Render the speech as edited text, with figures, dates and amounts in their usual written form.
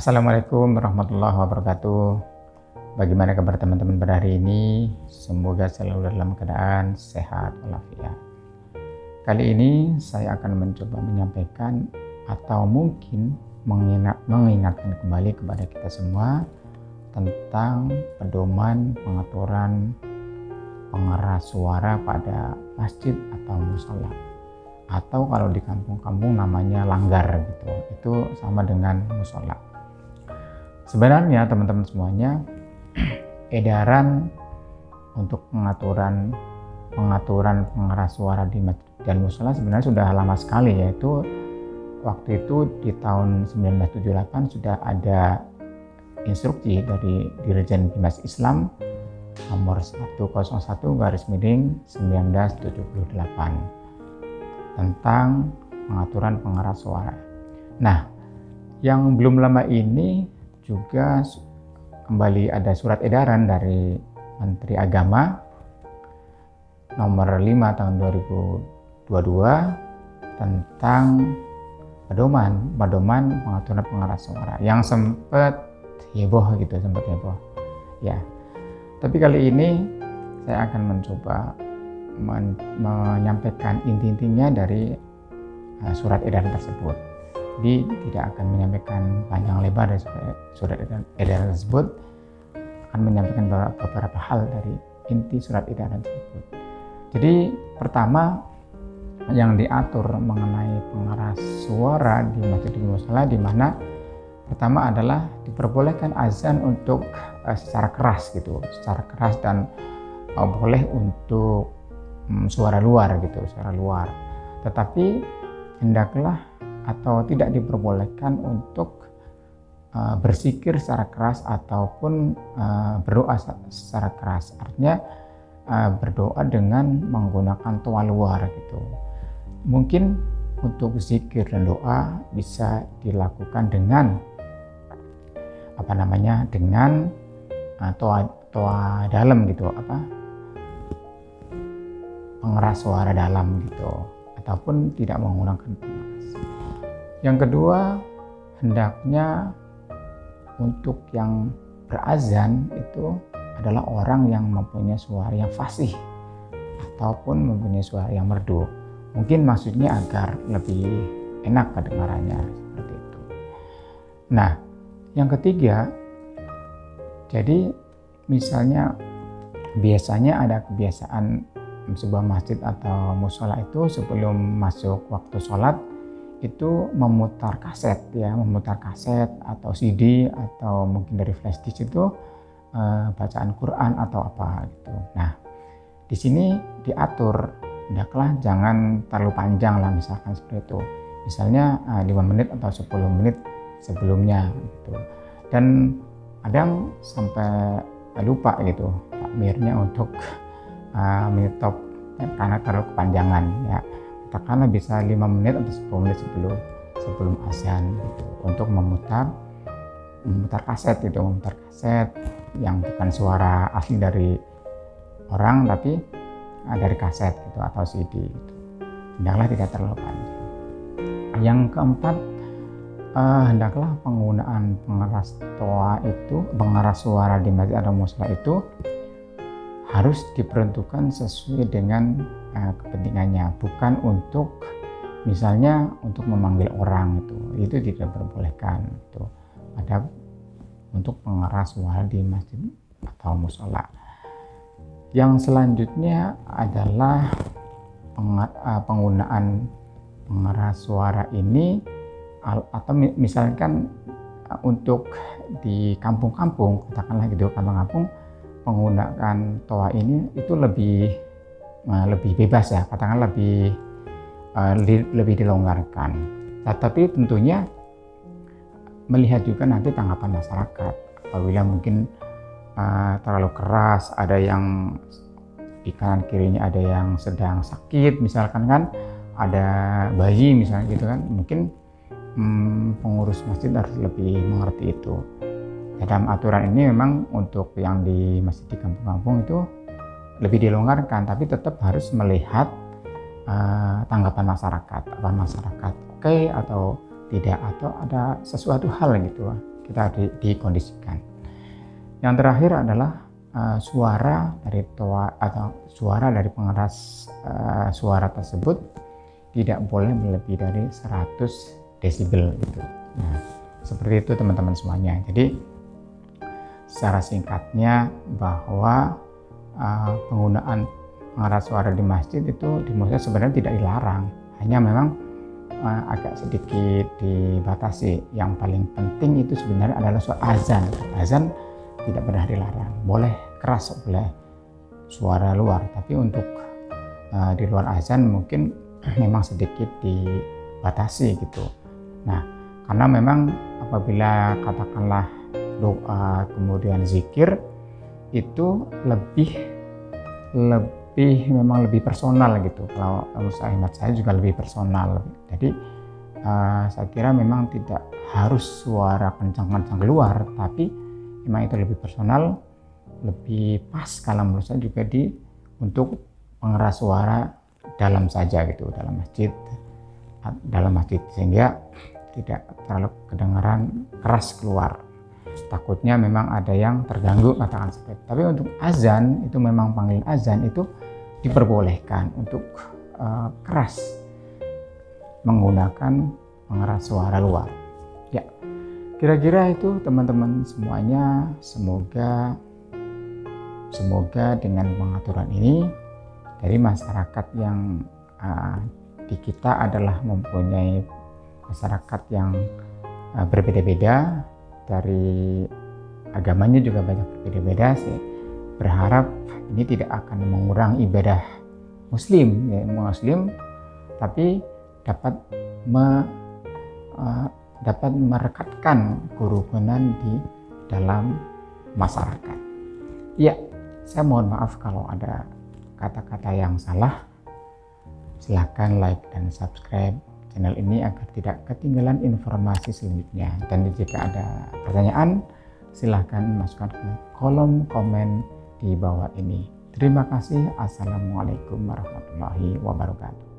Assalamualaikum warahmatullahi wabarakatuh. Bagaimana kabar teman-teman pada hari ini? Semoga selalu dalam keadaan sehat walafiat. Kali ini saya akan mencoba menyampaikan atau mungkin mengingatkan kembali kepada kita semua tentang pedoman pengaturan pengeras suara pada masjid atau mushola, atau kalau di kampung-kampung namanya langgar gitu. Itu sama dengan mushola. Sebenarnya teman-teman semuanya, edaran untuk pengaturan pengeras suara di masjid dan mushola sebenarnya sudah lama sekali, yaitu waktu itu di tahun 1978 sudah ada instruksi dari Dirjen Bimas Islam nomor 101/1978 tentang pengaturan pengeras suara. Nah, yang belum lama ini juga kembali ada surat edaran dari Menteri Agama nomor 5 tahun 2022 tentang pedoman pengaturan pengeras suara yang sempat heboh ya. Tapi kali ini saya akan mencoba menyampaikan inti-intinya dari surat edaran tersebut. Jadi tidak akan menyampaikan panjang lebar dari surat edaran tersebut, akan menyampaikan beberapa hal dari inti surat edaran tersebut. Jadi pertama yang diatur mengenai pengeras suara di masjid dan mushola, di mana pertama adalah diperbolehkan azan untuk secara keras dan boleh untuk suara luar. Tetapi hendaklah atau tidak diperbolehkan untuk bersikir secara keras ataupun berdoa secara keras. Artinya berdoa dengan menggunakan toa luar gitu. Mungkin untuk zikir dan doa bisa dilakukan dengan dengan toa dalam gitu, pengeras suara dalam gitu, ataupun tidak menggunakan pengeras. Yang kedua, hendaknya untuk yang berazan itu adalah orang yang mempunyai suara yang fasih ataupun mempunyai suara yang merdu. Mungkin maksudnya agar lebih enak kedengarannya, seperti itu. Nah, yang ketiga, jadi misalnya biasanya ada kebiasaan sebuah masjid atau mushola itu sebelum masuk waktu sholat itu memutar kaset atau CD atau mungkin dari flash disk itu bacaan Quran atau apa gitu. Nah, di sini diatur hendaklah jangan terlalu panjang lah, misalkan seperti itu. Misalnya 5 menit atau 10 menit sebelumnya gitu. Dan kadang sampai lupa gitu takmirnya untuk menyetop karena terlalu kepanjangan ya. Katakanlah bisa 5 menit atau 10 menit sebelum azan gitu, untuk memutar kaset yang bukan suara asli dari orang tapi dari kaset gitu atau CD gitu. Hendaklah tidak terlalu panjang. Yang keempat, hendaklah penggunaan pengeras suara di masjid atau mushola itu harus diperuntukkan sesuai dengan kepentingannya, bukan untuk misalnya untuk memanggil orang itu tidak diperbolehkan itu. Ada untuk pengeras suara di masjid atau mushola. Yang selanjutnya adalah penggunaan pengeras suara ini atau misalkan untuk di kampung-kampung, katakanlah gitu, kampung-kampung menggunakan toa ini itu lebih bebas ya, katakanlah lebih dilonggarkan. Tetapi tentunya melihat juga nanti tanggapan masyarakat. Apabila mungkin terlalu keras, ada yang di kanan kirinya ada yang sedang sakit misalkan kan, ada bayi misalnya gitu kan, mungkin pengurus masjid harus lebih mengerti itu. Dalam aturan ini memang untuk yang di masjid di kampung-kampung itu lebih dilonggarkan, tapi tetap harus melihat tanggapan masyarakat, apa masyarakat oke atau tidak, atau ada sesuatu hal gitu kita dikondisikan. Yang terakhir adalah suara dari toa atau suara dari pengeras suara tersebut tidak boleh melebihi dari 100 desibel gitu. Nah, seperti itu teman-teman semuanya. Jadi secara singkatnya bahwa penggunaan pengeras suara di masjid itu di muslim sebenarnya tidak dilarang, hanya memang agak sedikit dibatasi. Yang paling penting itu sebenarnya adalah suara azan. Azan tidak pernah dilarang, boleh keras, boleh suara luar, tapi untuk di luar azan mungkin memang sedikit dibatasi gitu. Nah, karena memang apabila katakanlah doa kemudian zikir itu memang lebih personal gitu. Kalau hemat saya juga lebih personal. Jadi saya kira memang tidak harus suara kencang-kencang keluar, tapi memang itu lebih personal, lebih pas kalau menurut saya juga untuk pengeras suara dalam saja gitu, dalam masjid sehingga tidak terlalu kedengaran keras keluar. Takutnya memang ada yang terganggu katakan seperti itu. Tapi untuk azan itu memang panggilan azan itu diperbolehkan untuk keras menggunakan pengeras suara luar. Ya, kira-kira itu teman-teman semuanya. Semoga dengan pengaturan ini dari masyarakat yang di kita adalah mempunyai masyarakat yang berbeda-beda, dari agamanya juga banyak berbeda-beda. Saya berharap ini tidak akan mengurangi ibadah muslim, tapi dapat merekatkan kerukunan di dalam masyarakat. Ya, saya mohon maaf kalau ada kata-kata yang salah. Silahkan like dan subscribe channel ini agar tidak ketinggalan informasi selanjutnya. Dan jika ada pertanyaan, silahkan masukkan ke kolom komen di bawah ini. Terima kasih. Assalamualaikum warahmatullahi wabarakatuh.